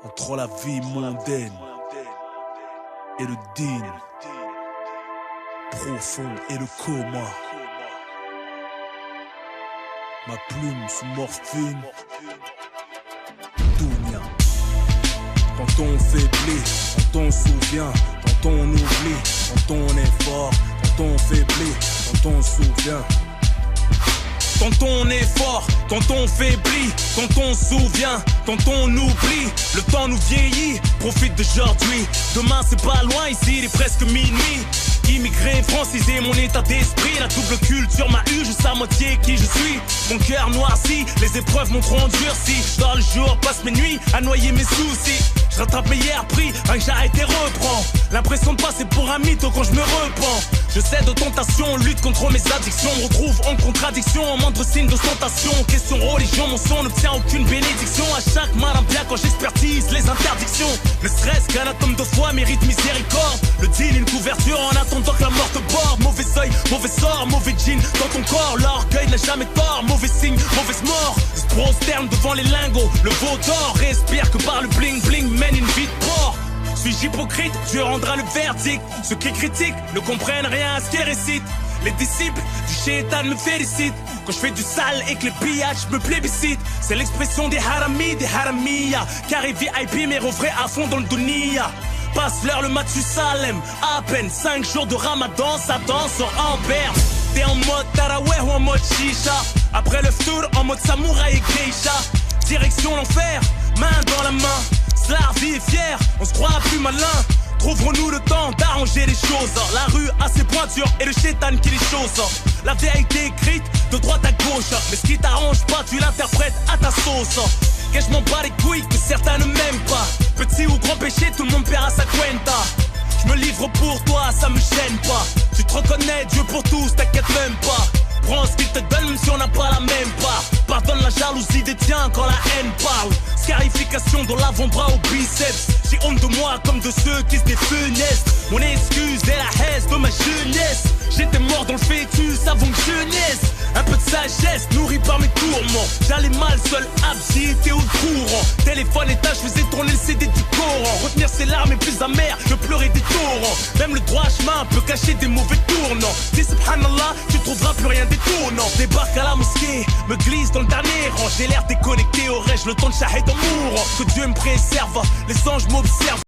Entre la vie mondaine et le digne, profond et le coma. Ma plume sous morphine, Dounia. Quand on faiblit, quand on se souvient, quand on oublie, quand on est fort, quand on faiblit, quand on se souvient. Quand on est fort, quand on faiblit, quand on se souvient, quand on oublie, le temps nous vieillit, profite d'aujourd'hui. Demain c'est pas loin, ici il est presque minuit. Immigré, francisé, mon état d'esprit, la double culture m'a eu, je sais à moitié qui je suis. Mon cœur noirci, les épreuves m'ont trop endurci. Je dors le jour, passe mes nuits à noyer mes soucis. Je rattrape mes hier pris, rien que j'arrête et reprends. L'impression de passer pour un mytho quand je me repens. Je cède aux tentations, lutte contre mes addictions. Me retrouve en contradiction, en moindre signe d'ostentation. Question religion, mon son n'obtient aucune bénédiction. À chaque malin bien quand j'expertise les interdictions. Ne serait-ce qu'un atome de foi mérite miséricorde. Le deal, une couverture en attendant que la mort te borde. Mauvais œil, mauvais sort, mauvais jean dans ton corps. L'orgueil n'a jamais tort, mauvais signe, mauvaise mort. Se prosterne devant les lingots, le veau d'or. Respire que par le bling bling, mène une vie de porc. Suis-je hypocrite? Dieu rendra le verdict. Ceux qui critiquent ne comprennent rien à ce qu'ils récitent. Les disciples du shaitan me félicitent. Quand je fais du sale et que les pillages me plébiscitent. C'est l'expression des haramis, des haramiyas. Carré VIP mais refrais à fond dans le dunia. Passe l'heure le Mathusalem. À peine 5 jours de ramadan, Satan sort en berne. T'es en mode taraweh ou en mode chicha. Après le tour en mode samouraï et geisha. Direction l'enfer, main dans la main. La vie est fière, on se croit plus malin. Trouverons-nous le temps d'arranger les choses. La rue a ses pointures et le shaitan qui les chose. La vérité écrite de droite à gauche. Mais ce qui t'arrange pas, tu l'interprètes à ta sauce. Que je m'en bats les couilles que certains ne m'aiment pas. Petit ou grand péché, tout le monde paiera sa cuenta. Je me livre pour toi, ça me gêne pas. Tu te reconnais, Dieu pour tous, t'inquiète même pas. Prends ce qu'il te donne même si on n'a pas la même part. Pardonne la jalousie des tiens quand la haine parle. Scarification dans l'avant-bras au biceps. J'ai honte de moi comme de ceux qui se défunestent. Mon excuse est la haine de ma jeunesse. J'étais mort dans le fœtus avant que je naisse. Un peu de sagesse nourri par mes tourments. J'allais mal seul, absité au courant. Téléphone étage, je faisais tourner le CD du Coran. Retenir ses larmes est plus amer que pleurer des torrents. Même le droit chemin peut cacher des mauvais tournants. Dis subhanallah, tu trouveras plus rien détournant. Débarque à la mosquée, me glisse dans le dernier rang. J'ai l'air déconnecté, aurais-je le temps de shahid en mourant. Que Dieu me préserve, les anges m'observent.